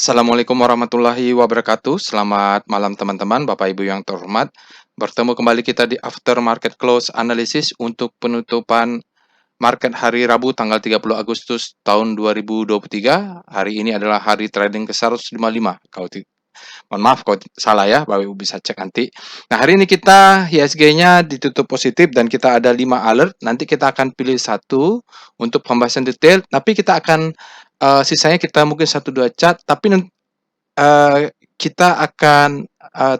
Assalamualaikum warahmatullahi wabarakatuh. Selamat malam teman-teman, Bapak Ibu yang terhormat. Bertemu kembali kita di After Market Close Analysis untuk penutupan market hari Rabu tanggal 30 Agustus tahun 2023. Hari ini adalah hari trading ke-155. Mohon maaf kalau salah ya, Bapak Ibu bisa cek nanti. Nah, hari ini kita ISG-nya ditutup positif dan kita ada 5 alert. Nanti kita akan pilih satu untuk pembahasan detail, tapi kita akan sisanya kita mungkin 1-2 chart, tapi kita akan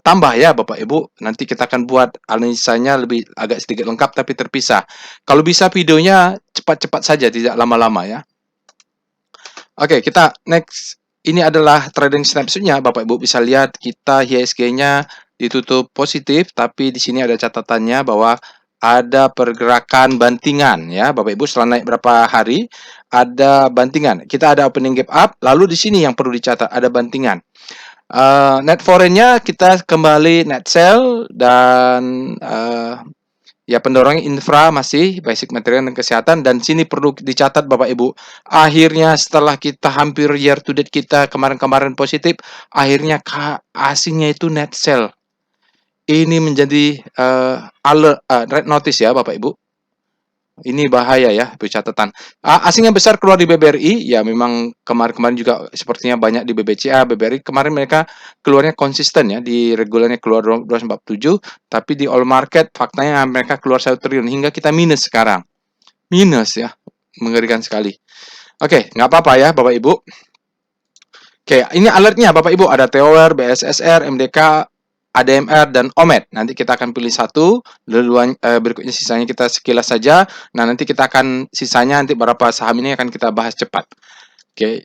tambah ya Bapak Ibu. Nanti kita akan buat analisanya lebih agak sedikit lengkap tapi terpisah. Kalau bisa videonya cepat-cepat saja, tidak lama-lama ya. Oke, kita next. Ini adalah trading snapshot-nya. Bapak Ibu bisa lihat kita IHSG-nya ditutup positif, tapi di sini ada catatannya bahwa ada pergerakan bantingan ya. Bapak Ibu setelah naik berapa hari ada bantingan. Kita ada opening gap up, lalu di sini yang perlu dicatat ada bantingan. Net foreign-nya kita kembali net sell dan ya pendorongnya infra masih basic material dan kesehatan, dan sini perlu dicatat Bapak Ibu. Akhirnya setelah kita hampir year to date kita kemarin-kemarin positif, akhirnya asingnya itu net sell. Ini menjadi alert red notice ya Bapak Ibu. Ini bahaya ya, itu catatan. Asing yang besar keluar di BBRI, ya memang kemarin-kemarin juga sepertinya banyak di BBCA, BBRI. Kemarin mereka keluarnya konsisten ya, di regulernya keluar 247, tapi di all market faktanya mereka keluar 1 triliun, hingga kita minus sekarang. Minus ya, mengerikan sekali. Oke, nggak apa-apa ya Bapak Ibu. Oke, ini alertnya Bapak Ibu, ada TOR, BSSR, MDK, ADMR, dan OMED. Nanti kita akan pilih satu, berikutnya sisanya kita sekilas saja. Nah, nanti kita akan sisanya nanti beberapa saham ini akan kita bahas cepat. Oke.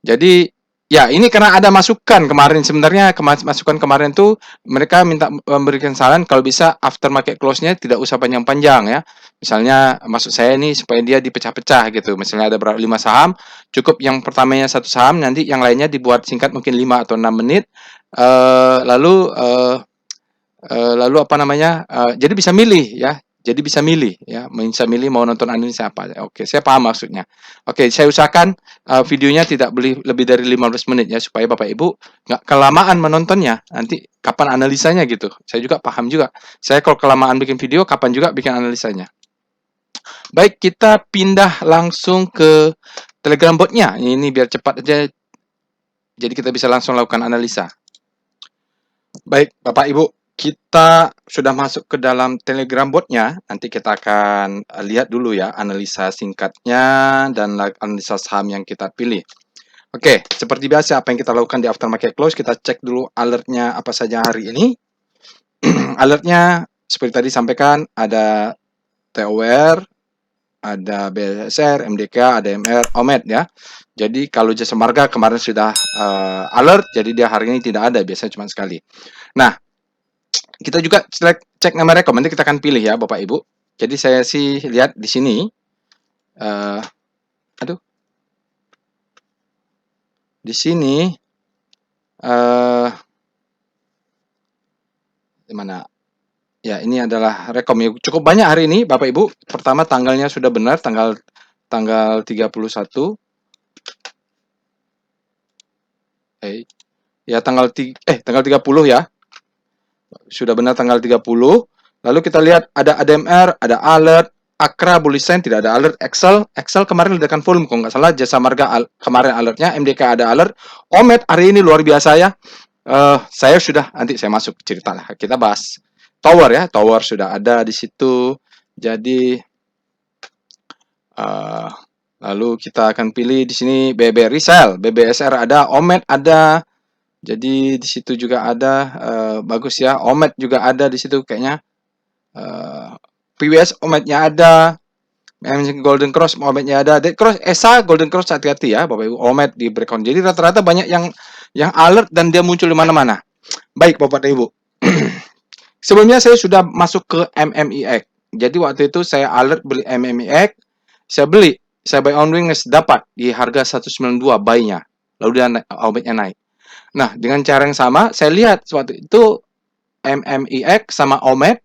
Jadi, ya ini karena ada masukan kemarin, sebenarnya masukan kemarin tuh mereka minta memberikan saran kalau bisa after market close-nya tidak usah panjang-panjang ya. Misalnya maksud saya ini supaya dia dipecah-pecah gitu. Misalnya ada berapa 5 saham, cukup yang pertamanya satu saham, nanti yang lainnya dibuat singkat mungkin 5 atau 6 menit. Lalu apa namanya? Jadi bisa milih ya. Jadi bisa milih ya, bisa milih mau nonton anime apa. Oke, saya paham maksudnya. Oke, saya usahakan videonya tidak lebih dari 15 menit ya, supaya Bapak Ibu nggak kelamaan menontonnya. Nanti kapan analisanya gitu. Saya juga paham juga. Saya kalau kelamaan bikin video, kapan juga bikin analisanya. Baik, kita pindah langsung ke Telegram bot-nya. Ini biar cepat aja. Jadi kita bisa langsung lakukan analisa. Baik, Bapak Ibu, kita sudah masuk ke dalam Telegram bot-nya. Nanti kita akan lihat dulu ya analisa singkatnya dan analisa saham yang kita pilih. Oke, seperti biasa apa yang kita lakukan di after market close, kita cek dulu alertnya apa saja hari ini. Alertnya seperti tadi sampaikan, ada TOR, ada BSR, MDK, ADMR, OMED ya. Jadi kalau jasa marga kemarin sudah alert, jadi dia hari ini tidak ada, biasanya cuma sekali. Nah, kita juga cek nama rekom, nanti kita akan pilih ya Bapak Ibu. Jadi saya sih lihat di sini, di sini di mana? Ya, ini adalah rekom ya. Cukup banyak hari ini Bapak Ibu. Pertama tanggalnya sudah benar, tanggal 31. Ya tanggal 30 ya. Sudah benar tanggal 30. Lalu kita lihat ada ADMR, ada alert, Akra, Bullish Sign tidak ada alert, Excel kemarin ledakan volume kalau nggak salah, Jasa Marga kemarin alertnya, MDK ada alert, OMED hari ini luar biasa ya. Saya sudah, nanti saya masuk cerita lah, kita bahas Tower ya, Tower sudah ada di situ. Jadi lalu kita akan pilih di sini BB Resell, BBSR ada, OMED ada. Jadi di situ juga ada, bagus ya, OMED juga ada di situ kayaknya. PWS OMED-nya ada, Golden Cross OMED-nya ada, Dead Cross ESA Golden Cross hati-hati ya Bapak Ibu, OMED di breakdown. Jadi rata-rata banyak yang alert dan dia muncul di mana-mana. Baik Bapak Ibu. Sebelumnya saya sudah masuk ke MMIX. Jadi waktu itu saya alert beli MMIX, saya buy on wings dapat di harga 192 buy-nya. Lalu dia OMED-nya naik. Nah, dengan cara yang sama saya lihat waktu itu MMIX sama OMED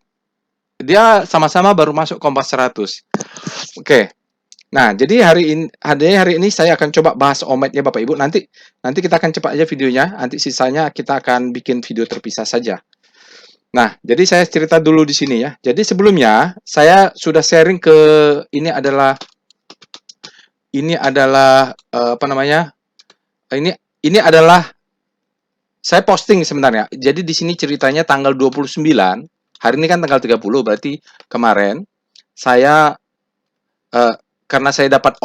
dia sama-sama baru masuk Kompas 100. Oke. Nah, jadi hari ini saya akan coba bahas OMED ya Bapak Ibu. Nanti kita akan cepat aja videonya. Nanti sisanya kita akan bikin video terpisah saja. Nah, jadi saya cerita dulu di sini ya. Jadi sebelumnya saya sudah sharing ke ini adalah apa namanya? Ini ini adalah saya posting sebenarnya. Jadi di sini ceritanya tanggal 29, hari ini kan tanggal 30, berarti kemarin saya eh, karena saya dapat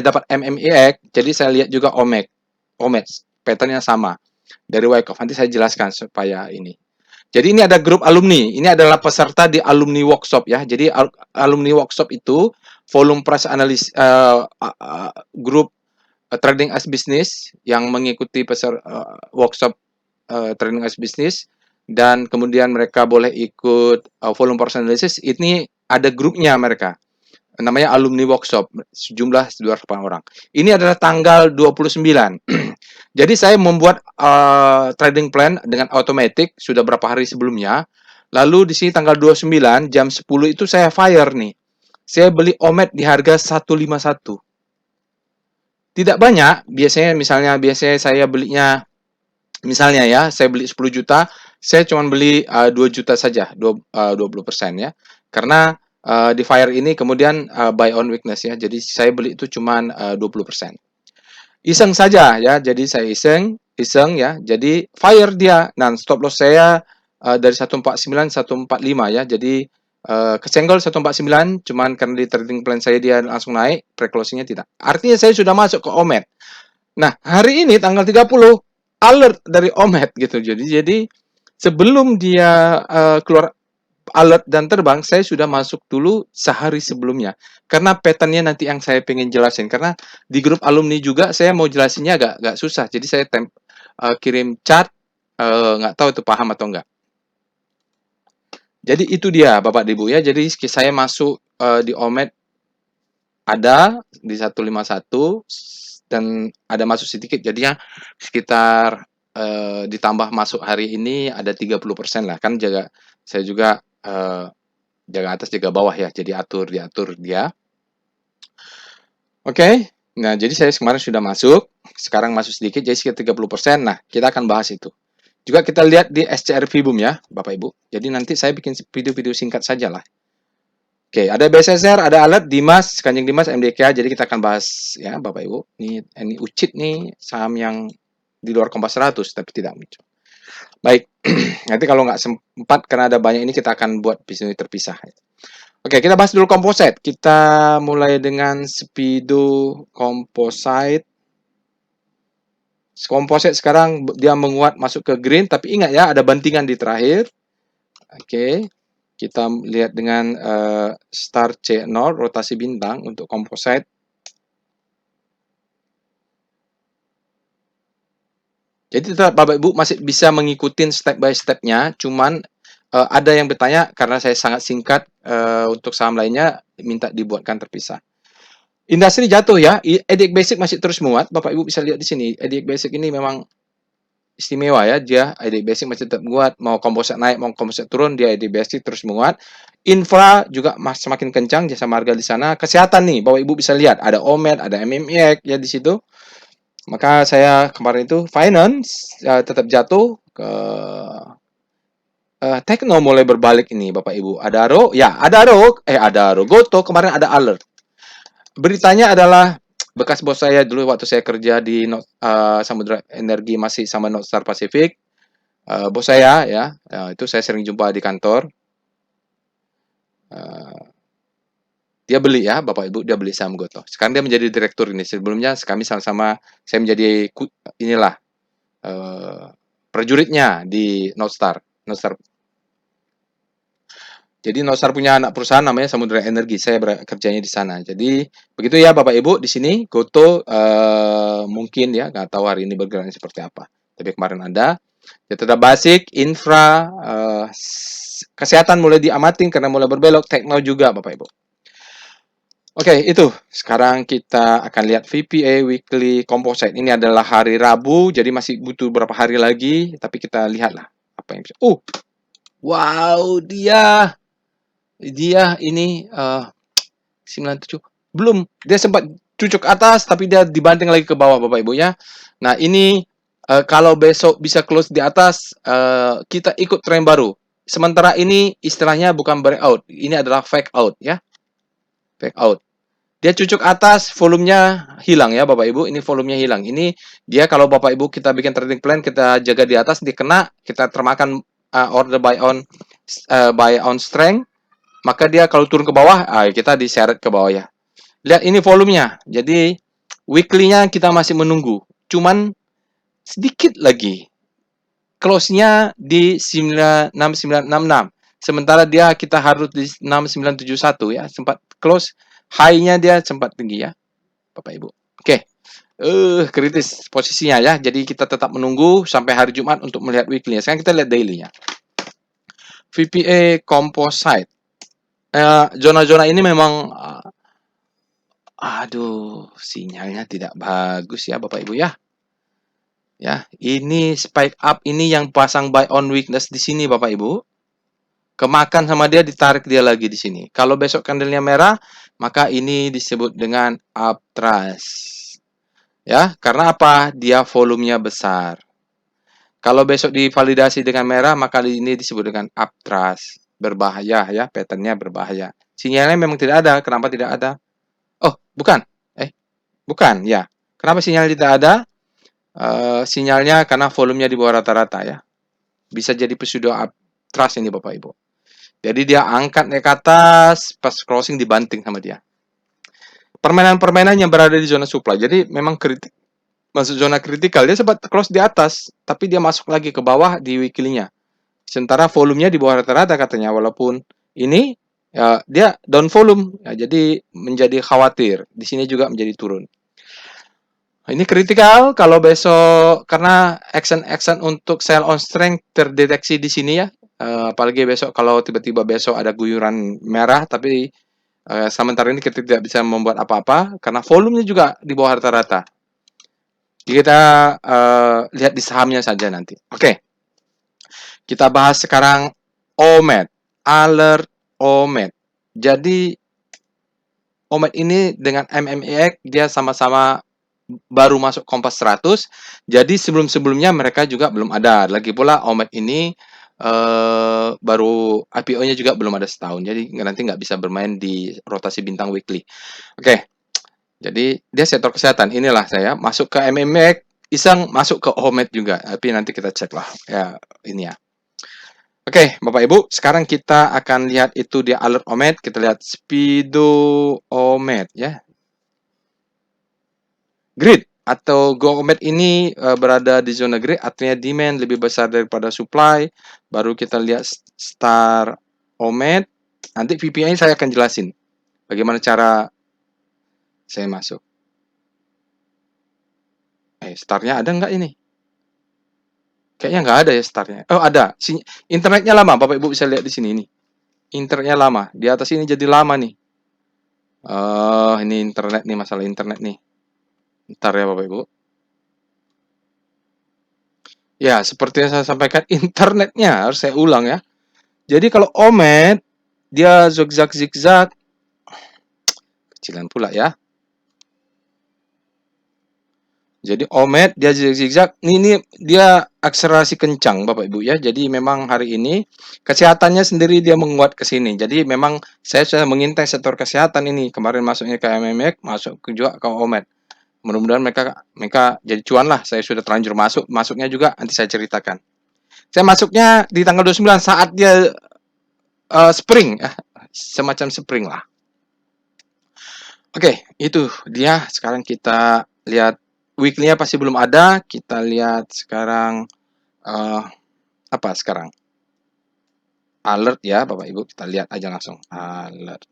dapat MMEX, jadi saya lihat juga OMEX, patternnya sama dari Wyckoff. Nanti saya jelaskan supaya ini. Jadi ini ada grup alumni. Ini adalah peserta di alumni workshop ya. Jadi alumni workshop itu volume price analysis grup trading as business yang mengikuti workshop trading as business, dan kemudian mereka boleh ikut volume price analysis. Ini ada grupnya mereka. Namanya alumni workshop, sejumlah 200 orang. Ini adalah tanggal 29. Jadi saya membuat trading plan dengan automatic sudah berapa hari sebelumnya. Lalu di sini tanggal 29 jam 10 itu saya fire nih. Saya beli OMED di harga 151. Tidak banyak, biasanya saya belinya, misalnya ya, saya beli 10 juta, saya cuma beli 2 juta saja, 20% ya. Karena di fire ini kemudian buy on weakness ya. Jadi saya beli itu cuma 20%. Iseng saja ya. Jadi saya iseng ya. Jadi fire dia. Nah, stop loss saya dari 149 145 ya. Jadi kesenggol 149, cuman karena di trading plan saya dia langsung naik, pre-closingnya tidak. Artinya saya sudah masuk ke OMED. Nah, hari ini tanggal 30 alert dari OMED gitu. Jadi sebelum dia keluar alert dan terbang, saya sudah masuk dulu sehari sebelumnya. Karena patternnya nanti yang saya pengen jelasin. Karena di grup alumni juga saya mau jelasinnya agak susah. Jadi saya kirim chat, nggak tahu itu paham atau enggak. Jadi itu dia Bapak Ibu ya. Jadi saya masuk di OMED ada di 151 dan ada masuk sedikit. Jadinya sekitar ditambah masuk hari ini ada 30% lah. Kan saya juga jaga atas jaga bawah ya, jadi diatur dia. Oke. Nah, jadi saya kemarin sudah masuk, sekarang masuk sedikit jadi sekitar 30%. Nah, kita akan bahas itu. Juga kita lihat di SCR Vibum ya, Bapak Ibu. Jadi nanti saya bikin video-video singkat saja lah. Oke, ada BSSR, ada alat Dimas, Kanjeng Dimas, MDK. Jadi kita akan bahas ya, Bapak Ibu. Ini UCIT nih, saham yang di luar Kompas 100 tapi tidak muncul. Baik, nanti kalau nggak sempat karena ada banyak ini kita akan buat video terpisah. Oke, kita bahas dulu composite. Kita mulai dengan Speedo Composite. Composite sekarang dia menguat masuk ke green, tapi ingat ya ada bantingan di terakhir. Oke, kita lihat dengan Star C0 rotasi bintang untuk composite. Jadi tetap Bapak Ibu masih bisa mengikuti step by stepnya, cuman ada yang bertanya karena saya sangat singkat untuk saham lainnya minta dibuatkan terpisah. Industri jatuh ya, EDX Basic masih terus menguat. Bapak Ibu bisa lihat di sini, EDX Basic ini memang istimewa ya, dia EDX Basic masih tetap menguat. Mau komposit naik, mau komposit turun, dia EDX Basic terus menguat. Infra juga semakin kencang, jasa marga di sana. Kesehatan nih, Bapak Ibu bisa lihat, ada OMED, ada MMEX ya di situ. Maka saya kemarin itu finance tetap jatuh ke Tekno mulai berbalik ini Bapak Ibu. Adaro, Goto kemarin ada alert. Beritanya adalah bekas bos saya dulu waktu saya kerja di Samudra Energi masih sama Northstar Pacific. Bos saya ya, itu saya sering jumpa di kantor. Dia beli ya, Bapak Ibu, dia beli saham Goto. Sekarang dia menjadi direktur ini. Sebelumnya kami sama-sama saya menjadi inilah prajuritnya di Northstar. Jadi Northstar punya anak perusahaan namanya Samudra Energi. Saya kerjanya di sana. Jadi begitu ya Bapak Ibu di sini. Goto mungkin ya nggak tahu hari ini bergeraknya seperti apa. Tapi kemarin ada. Ya tetap basic, infra, kesehatan mulai diamatin karena mulai berbelok. Tekno juga Bapak Ibu. Oke, itu. Sekarang kita akan lihat VPA Weekly Composite. Ini adalah hari Rabu, jadi masih butuh beberapa hari lagi. Tapi kita lihatlah apa yang bisa. Wow, dia ini 97. Belum, dia sempat cucuk atas tapi dia dibanting lagi ke bawah Bapak Ibu ya. Nah, ini kalau besok bisa close di atas, kita ikut tren baru. Sementara ini istilahnya bukan breakout, ini adalah fake out ya, fake out. Dia cucuk atas, volumenya hilang ya Bapak Ibu. Ini volumenya hilang. Ini dia kalau Bapak Ibu kita bikin trading plan, kita jaga di atas, dikena, kita termakan order buy on strength, maka dia kalau turun ke bawah, kita diseret ke bawah ya. Lihat ini volumenya. Jadi weekly-nya kita masih menunggu. Cuman sedikit lagi. Close-nya di 6966. Sementara dia kita harus di 6971 ya. Sempat close, high-nya dia sempat tinggi ya, Bapak Ibu. Oke. Kritis posisinya ya. Jadi kita tetap menunggu sampai hari Jumat untuk melihat weekly-nya. Sekarang kita lihat daily-nya. VPA Composite. Zona-zona ini memang aduh, sinyalnya tidak bagus ya Bapak Ibu ya. Ya, ini spike up ini yang pasang buy on weakness di sini Bapak Ibu. Kemakan sama dia, ditarik dia lagi di sini. Kalau besok candlenya merah, maka ini disebut dengan uptrust. Ya, karena apa? Dia volumenya besar. Kalau besok divalidasi dengan merah, maka ini disebut dengan uptrust. Berbahaya ya, patternnya berbahaya. Sinyalnya memang tidak ada. Kenapa tidak ada? Oh, bukan. Bukan, ya. Kenapa sinyal tidak ada? Sinyalnya karena volumenya di bawah rata-rata ya. Bisa jadi pseudo uptrust ini Bapak Ibu. Jadi dia angkat naik ke atas, pas crossing dibanting sama dia. Permainan-permainan yang berada di zona supply. Jadi memang masuk zona kritikal. Dia sempat close di atas, tapi dia masuk lagi ke bawah di weekly-nya. Sementara volumenya di bawah rata-rata katanya, walaupun ini ya, dia down volume. Ya, jadi menjadi khawatir. Di sini juga menjadi turun. Ini kritikal kalau besok karena action untuk sell on strength terdeteksi di sini ya. Apalagi besok kalau tiba-tiba besok ada guyuran merah tapi sementara ini kita tidak bisa membuat apa-apa karena volumenya juga di bawah rata-rata. Kita lihat di sahamnya saja nanti. Oke. Kita bahas sekarang OMED, Alert OMED. Jadi OMED ini dengan MMEX dia sama-sama baru masuk Kompas 100. Jadi sebelum-sebelumnya mereka juga belum ada. Lagi pula OMED ini baru IPO-nya juga belum ada setahun. Jadi nanti nggak bisa bermain di rotasi bintang weekly. Oke. Jadi dia sektor kesehatan. Inilah saya masuk ke MMX, iseng masuk ke OMED juga. Tapi nanti kita cek lah. Ya, ini ya. Oke, Bapak Ibu, sekarang kita akan lihat itu di alert OMED. Kita lihat Speedo OMED ya. Grid atau Go OMED ini berada di zona grid, artinya demand lebih besar daripada supply. Baru kita lihat Star OMED. Nanti VPA saya akan jelasin bagaimana cara saya masuk. Starnya ada nggak ini? Kayaknya nggak ada ya starnya. Oh, ada. Internetnya lama, Bapak Ibu bisa lihat di sini nih. Internetnya lama. Di atas ini jadi lama nih. Ini internet nih, masalah internet nih. Ntar ya Bapak Ibu. Ya, seperti yang saya sampaikan, internetnya harus saya ulang ya. Jadi kalau OMED, dia zigzag-zigzag. Kecilan pula ya. Jadi OMED, dia zigzag. Ini dia akselerasi kencang Bapak Ibu ya. Jadi memang hari ini kesehatannya sendiri dia menguat ke sini. Jadi memang saya sudah mengintai sektor kesehatan ini. Kemarin masuknya ke MMX, masuk juga ke OMED. Mudah-mudahan mereka jadi cuan lah. Saya sudah terlanjur masuknya juga nanti saya ceritakan. Saya masuknya di tanggal 29 saat dia spring, semacam spring lah. Oke, itu dia. Sekarang kita lihat weekly-nya pasti belum ada. Kita lihat sekarang apa sekarang? Alert ya, Bapak Ibu. Kita lihat aja langsung. Alert.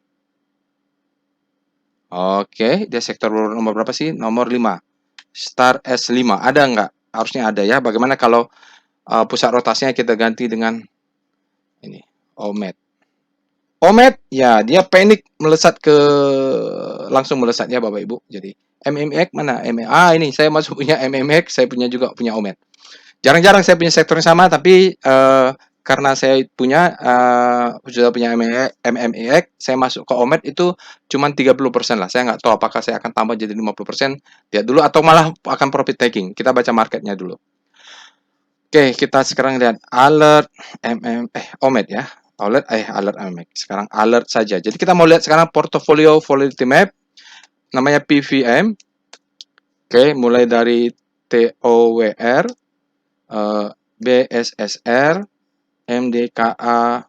Oke, dia sektor nomor berapa sih? Nomor 5. Star S5. Ada nggak? Harusnya ada ya. Bagaimana kalau pusat rotasinya kita ganti dengan ini, OMED. OMED, ya dia panik langsung melesat ya Bapak Ibu. Jadi MMX mana? ini saya masuk punya MMX, saya punya juga punya OMED. Jarang-jarang saya punya sektor yang sama, tapi karena saya sudah punya MMEX, saya masuk ke OMED itu cuma 30% lah. Saya nggak tahu apakah saya akan tambah jadi 50%, lihat dulu, atau malah akan profit taking. Kita baca marketnya dulu. Oke, kita sekarang lihat alert OMED ya. Alert MMEX. Sekarang alert saja. Jadi kita mau lihat sekarang portfolio volatility map, namanya PVM. Oke, mulai dari TOWR, BSSR, MDKA,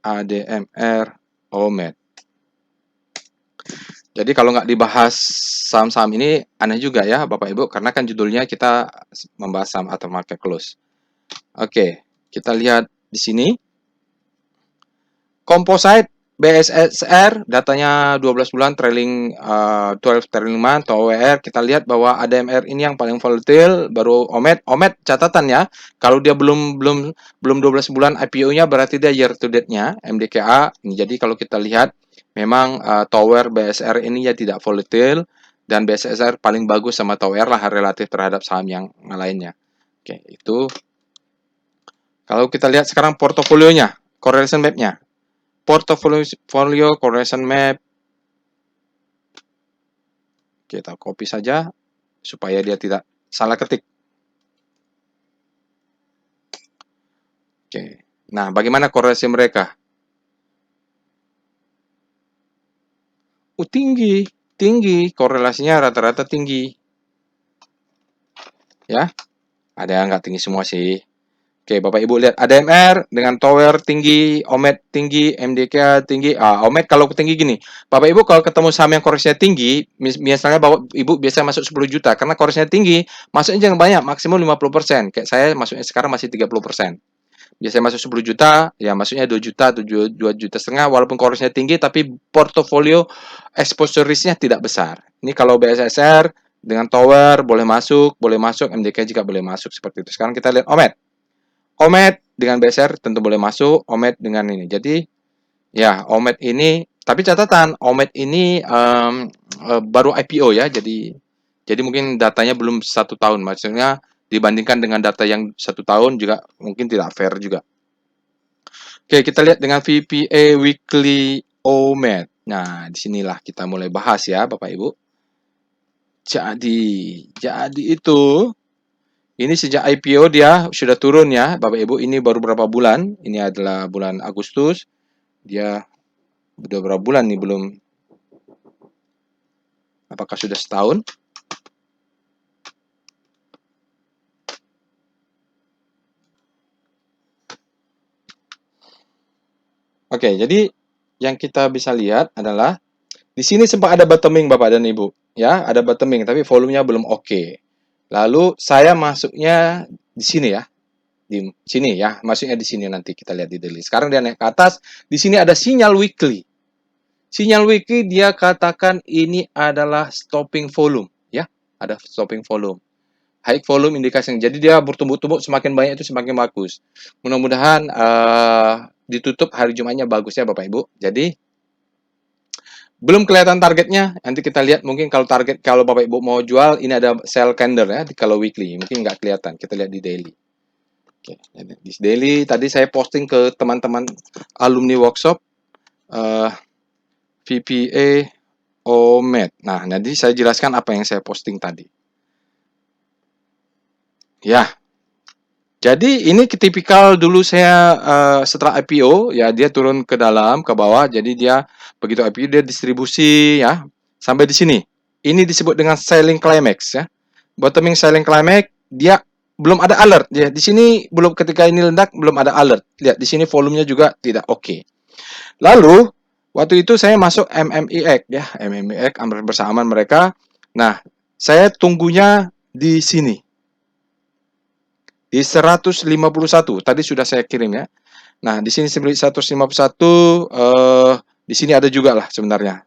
ADMR, OMED. Jadi kalau nggak dibahas saham-saham ini aneh juga ya Bapak Ibu, karena kan judulnya kita membahas saham atau market close. Oke, kita lihat di sini. Composite BSSR datanya 12 bulan trailing 12 trailing month atau OWR. Kita lihat bahwa ADMR ini yang paling volatile, baru OMED catatan ya. Kalau dia belum 12 bulan IPO-nya berarti dia year to date-nya MDKA. Jadi kalau kita lihat memang Tower BSR ini ya tidak volatile, dan BSSR paling bagus sama Tower lah relatif terhadap saham yang lainnya. Oke, itu kalau kita lihat sekarang portofolionya, correlation map-nya. Portfolio correlation map, kita copy saja supaya dia tidak salah ketik. Oke. Nah, bagaimana korelasi mereka? Tinggi, korelasinya rata-rata tinggi. Ya, ada yang nggak tinggi semua sih. Oke, Bapak Ibu lihat ADMR dengan Tower tinggi, OMED tinggi, MDK tinggi. OMED kalau tinggi gini. Bapak Ibu kalau ketemu saham yang koreksinya tinggi, misalnya Bapak Ibu biasa masuk 10 juta karena koreksinya tinggi, masuknya jangan banyak, maksimum 50%. Kayak saya masuknya sekarang masih 30%. Biasanya masuk 10 juta, ya masuknya 2 juta, 2 juta setengah, walaupun koreksinya tinggi, tapi portofolio exposure risk-nya tidak besar. Ini kalau BSSR dengan Tower boleh masuk, MDK juga boleh masuk, seperti itu. Sekarang kita lihat OMED. OMED dengan BSR tentu boleh masuk, OMED dengan ini. Jadi, ya OMED ini, tapi catatan, OMED ini baru IPO ya, jadi mungkin datanya belum 1 tahun, maksudnya dibandingkan dengan data yang 1 tahun juga mungkin tidak fair juga. Oke, kita lihat dengan VPA Weekly OMED. Nah, disinilah kita mulai bahas ya, Bapak Ibu. Jadi itu, ini sejak IPO dia sudah turun ya, Bapak Ibu. Ini baru berapa bulan? Ini adalah bulan Agustus. Dia udah berapa bulan nih belum? Apakah sudah setahun? Oke, jadi yang kita bisa lihat adalah di sini sempat ada bottoming Bapak dan Ibu, ya, ada bottoming tapi volumenya belum oke. Lalu saya masuknya di sini ya. Di sini ya, masuknya di sini, nanti kita lihat di daily. Sekarang dia naik ke atas, di sini ada sinyal weekly. Sinyal weekly dia katakan ini adalah stopping volume, ya. Ada stopping volume. High volume indikasi. Jadi dia bertumbuk-tumbuk, semakin banyak itu semakin bagus. Mudah-mudahan ditutup hari Jumatnya bagus ya Bapak Ibu. Jadi belum kelihatan targetnya. Nanti kita lihat mungkin kalau target, kalau Bapak Ibu mau jual, ini ada sell candle ya kalau weekly. Mungkin nggak kelihatan. Kita lihat di daily. Oke, di daily tadi saya posting ke teman-teman alumni workshop VPA OMED. Nah, nanti saya jelaskan apa yang saya posting tadi. Ya, jadi ini tipikal dulu saya setelah IPO ya, dia turun ke dalam, ke bawah. Jadi dia begitu IPO dia distribusi ya sampai di sini. Ini disebut dengan selling climax ya. Bottoming selling climax, dia belum ada alert ya. Di sini belum, ketika ini ledak belum ada alert. Lihat di sini volumenya juga tidak oke. Lalu waktu itu saya masuk MMEX ya, MMEX ambil bersamaan mereka. Nah, saya tunggunya di sini. Di 151 tadi sudah saya kirim ya. Nah, di sini 151 di sini ada juga lah sebenarnya.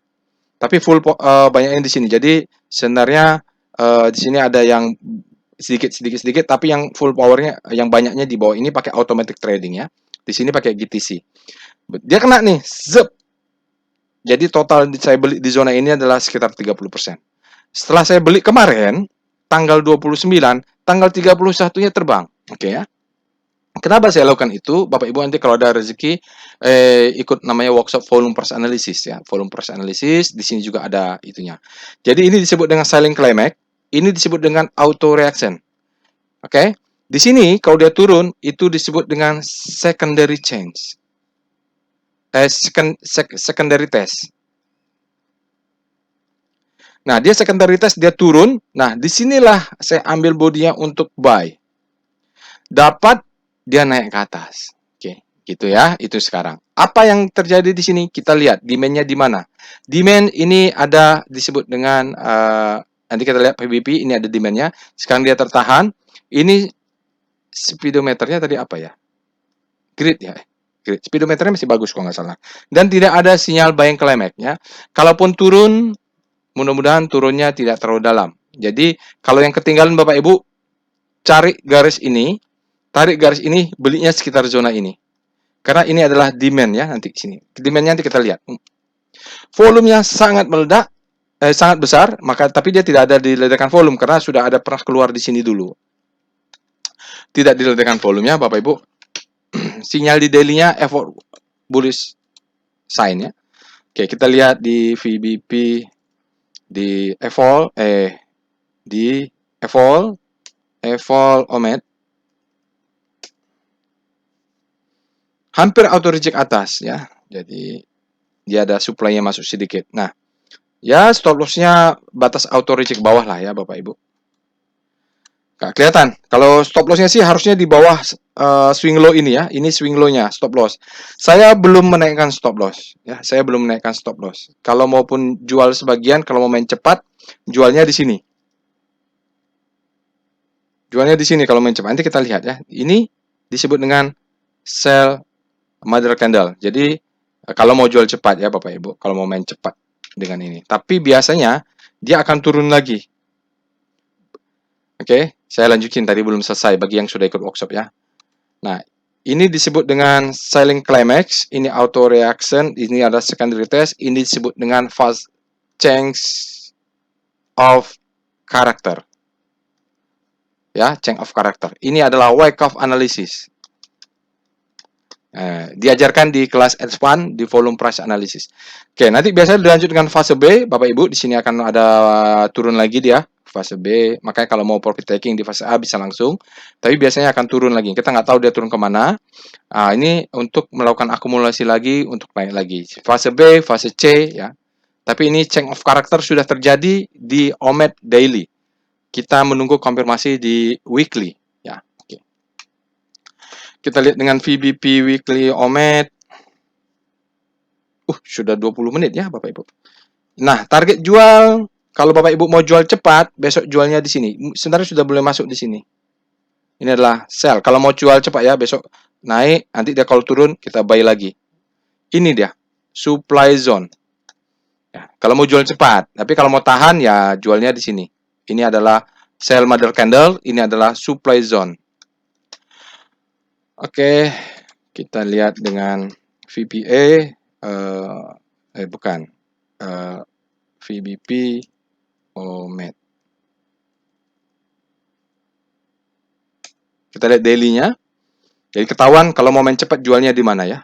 Tapi full banyaknya di sini. Jadi sebenarnya di sini ada yang sedikit, tapi yang full powernya, yang banyaknya di bawah ini pakai automatic trading ya. Di sini pakai GTC. Dia kena nih, zep. Jadi total saya beli di zona ini adalah sekitar 30%. Setelah saya beli kemarin, tanggal 29, tanggal 31-nya terbang. Oke ya. Kenapa saya lakukan itu? Bapak Ibu nanti kalau ada rezeki ikut namanya workshop volume price analysis ya. Volume price analysis di sini juga ada itunya. Jadi ini disebut dengan silent climax, ini disebut dengan auto reaction. Oke. Di sini kalau dia turun itu disebut dengan secondary change. Secondary test. Nah, dia secondary test dia turun. Nah, disinilah saya ambil bodinya untuk buy. Dapat dia naik ke atas. Oke, gitu ya. Itu sekarang. Apa yang terjadi di sini? Kita lihat demand-nya di mana. Demand ini ada disebut dengan nanti kita lihat PBP ini ada demand-nya. Sekarang dia tertahan. Ini speedometernya tadi apa ya? Grid ya. Grid. Speedometernya masih bagus kalau nggak salah. Dan tidak ada sinyal buying climax ya. Kalaupun turun, mudah-mudahan turunnya tidak terlalu dalam. Jadi kalau yang ketinggalan Bapak Ibu, cari garis ini, tarik garis ini, belinya sekitar zona ini. Karena ini adalah demand ya nanti sini. Demand-nya nanti kita lihat. Volumenya sangat meledak, sangat besar, maka tapi dia tidak ada di ledakan volume karena sudah ada pernah keluar di sini dulu. Tidak di ledakan volumenya Bapak Ibu. Sinyal di daily-nya effort bullish sign ya. Oke, kita lihat di VBP di evol omet hampir auto reject atas ya. Jadi dia ada supply-nya masuk sedikit. Nah, ya stop loss-nya batas auto reject bawah lah ya Bapak Ibu. Nggak kelihatan. Kalau stop loss-nya sih harusnya di bawah swing low ini ya. Ini swing low-nya, stop loss. Saya belum menaikkan stop loss ya. Saya belum menaikkan stop loss. Kalau maupun jual sebagian, kalau mau main cepat, jualnya di sini. Jualnya di sini kalau main cepat. Nanti kita lihat ya. Ini disebut dengan sell mother candle. Jadi kalau mau jual cepat ya Bapak Ibu, kalau mau main cepat dengan ini. Tapi biasanya dia akan turun lagi. Oke, saya lanjutin tadi belum selesai bagi yang sudah ikut workshop ya. Nah, ini disebut dengan silent climax, ini auto reaction, ini ada secondary test, ini disebut dengan fast change of character. Ya, change of character. Ini adalah Wyckoff analysis. Diajarkan di kelas S1 di volume price analysis. Oke, nanti biasanya dilanjut dengan fase B, Bapak Ibu. Di sini akan ada turun lagi dia fase B. Makanya kalau mau profit taking di fase A bisa langsung, tapi biasanya akan turun lagi. Kita nggak tahu dia turun kemana. Ini untuk melakukan akumulasi lagi untuk naik lagi. Fase B, fase C ya. Tapi ini change of character sudah terjadi di OMED daily. Kita menunggu konfirmasi di weekly. Kita lihat dengan VBP Weekly OMED. Sudah 20 menit ya Bapak Ibu. Nah, target jual, kalau Bapak Ibu mau jual cepat, besok jualnya di sini. Sebenarnya sudah boleh masuk di sini. Ini adalah sell. Kalau mau jual cepat ya, besok naik, nanti dia kalau turun, kita buy lagi. Ini dia, supply zone. Ya, kalau mau jual cepat, tapi kalau mau tahan, ya jualnya di sini. Ini adalah sell mother candle, ini adalah supply zone. Oke, kita lihat dengan VPA, bukan, VBP OMED. Kita lihat daily-nya. Jadi ketahuan kalau mau main cepat jualnya di mana ya.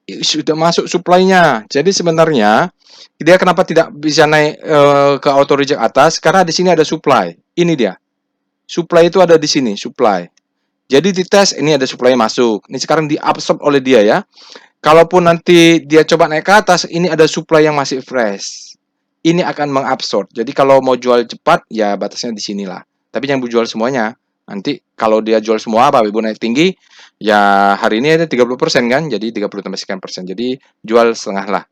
Sudah masuk supply-nya. Jadi sebenarnya dia kenapa tidak bisa naik ke auto reject atas? Karena di sini ada supply. Ini dia. Supply itu ada di sini, supply. Jadi di tes ini ada supply masuk. Ini sekarang diabsorb oleh dia ya. Kalaupun nanti dia coba naik ke atas, ini ada supply yang masih fresh. Ini akan mengabsorb. Jadi kalau mau jual cepat, ya batasnya di sinilah. Tapi jangan jual semuanya. Nanti kalau dia jual semua, Bapak Ibu naik tinggi, ya hari ini ada 30% kan, jadi 30 tambah sekian persen. Jadi jual setengah lah.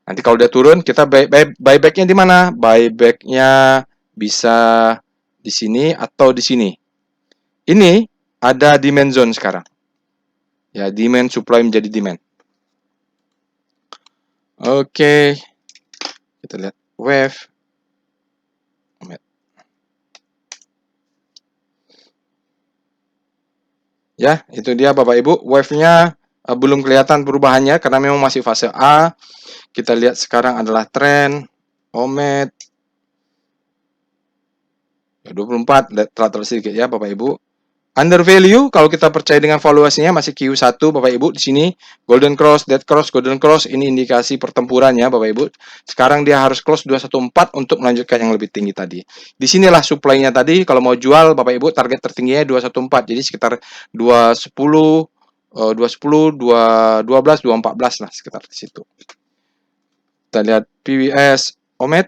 Nanti kalau dia turun, kita buyback-nya di mana? Buyback-nya bisa di sini atau di sini. Ini ada demand zone sekarang. Ya, demand supply menjadi demand. Oke. Kita lihat wave. Ya, itu dia Bapak Ibu. Wave-nya belum kelihatan perubahannya karena memang masih fase A. Kita lihat sekarang adalah tren OMED 24 telah sedikit ya Bapak Ibu. Under value, kalau kita percaya dengan valuasinya masih Q1 Bapak Ibu di sini golden cross, dead cross, golden cross, ini indikasi pertempurannya Bapak Ibu. Sekarang dia harus close 214 untuk melanjutkan yang lebih tinggi tadi. Di sinilah supply-nya tadi, kalau mau jual Bapak Ibu target tertingginya 214. Jadi sekitar 210 210, 212, 214 lah sekitar di situ. Kita lihat PWS OMED.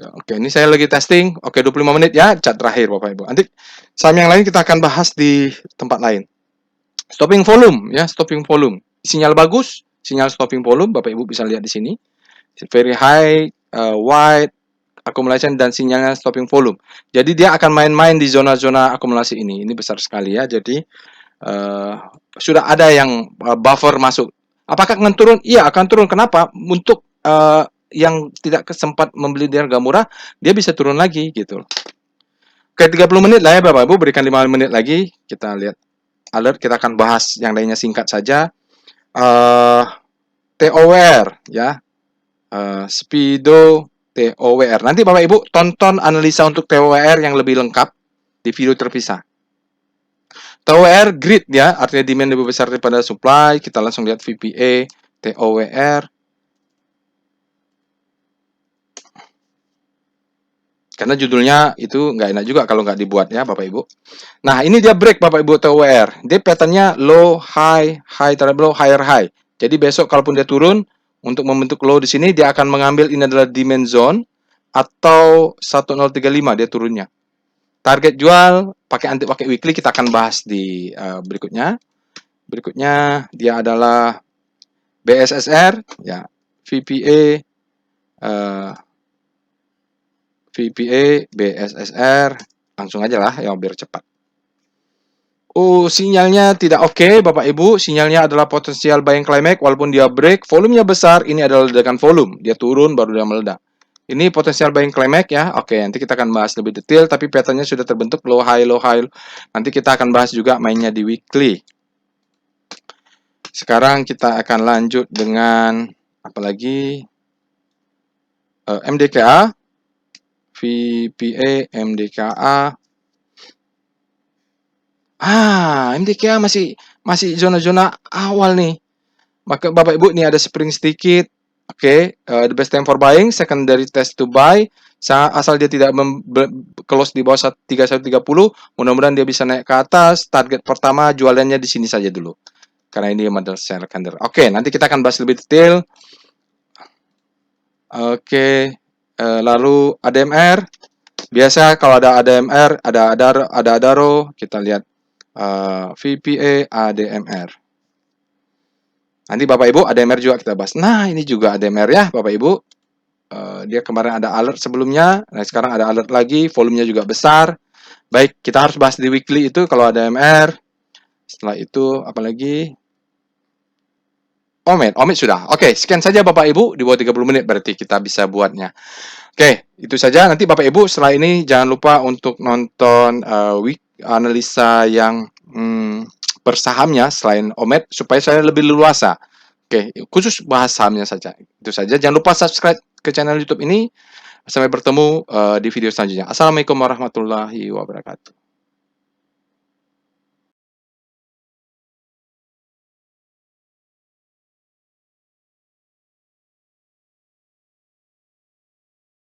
Oke, ini saya lagi testing. Oke, 25 menit ya, cat terakhir Bapak Ibu. Nanti saham yang lain kita akan bahas di tempat lain. Stopping volume ya, stopping volume. Sinyal bagus, sinyal stopping volume Bapak Ibu bisa lihat di sini. Very high, wide accumulation dan sinyalnya stopping volume. Jadi dia akan main-main di zona-zona akumulasi ini. Ini besar sekali ya. Jadi sudah ada yang buffer masuk. Apakah akan turun? Iya, akan turun. Kenapa? Untuk yang tidak sempat membeli di harga murah, dia bisa turun lagi gitu. Oke, 30 menit lah ya Bapak Ibu, berikan 5 menit lagi. Kita lihat alert, kita akan bahas yang lainnya singkat saja. TOWR ya. Speedo TOWR. Nanti Bapak Ibu tonton analisa untuk TOWR yang lebih lengkap di video terpisah. TOWR grid ya, artinya demand lebih besar daripada supply. Kita langsung lihat VPA TOWR. Karena judulnya itu nggak enak juga kalau nggak dibuat ya Bapak Ibu. Nah ini dia break Bapak Ibu TOWR. Dia patternnya low, high, high terhadap low, higher high. Jadi besok kalaupun dia turun untuk membentuk low di sini dia akan mengambil ini adalah demand zone atau 1035 dia turunnya. Target jual pakai weekly kita akan bahas di berikutnya. Berikutnya dia adalah BSSR ya, VPA VPA, BSSR, langsung aja lah ya biar cepat. Oh, sinyalnya tidak oke, Bapak Ibu. Sinyalnya adalah potensial buying climax walaupun dia break, volumenya besar, ini adalah ledakan volume. Dia turun baru dia meledak. Ini potensial buying climax ya. Oke, nanti kita akan bahas lebih detail tapi patternnya sudah terbentuk low high low high. Nanti kita akan bahas juga mainnya di weekly. Sekarang kita akan lanjut dengan apa lagi? MDKA. VPA, MDKA. MDKA masih zona-zona awal nih. Maka Bapak Ibu ini ada spring sedikit. Oke, the best time for buying, secondary test to buy. Asal dia tidak close di bawah 3130, mudah-mudahan dia bisa naik ke atas. Target pertama jualannya di sini saja dulu. Karena ini model share candle. Oke, nanti kita akan bahas lebih detail. Oke, lalu ADMR. Biasa kalau ada ADMR, ada ADARO, kita lihat VPA ADMR. Nanti Bapak Ibu ADMR juga kita bahas. Nah, ini juga ADMR ya Bapak Ibu. Dia kemarin ada alert sebelumnya, nah sekarang ada alert lagi, volumenya juga besar. Baik, kita harus bahas di weekly itu kalau ADMR. Setelah itu apalagi? OMED sudah. Oke, sekian saja Bapak Ibu, di bawah 30 menit berarti kita bisa buatnya. Oke, itu saja. Nanti Bapak Ibu setelah ini jangan lupa untuk nonton analisa yang per sahamnya selain OMED supaya saya lebih leluasa. Oke, khusus bahas sahamnya saja. Itu saja. Jangan lupa subscribe ke channel YouTube ini. Sampai bertemu di video selanjutnya. Assalamualaikum warahmatullahi wabarakatuh.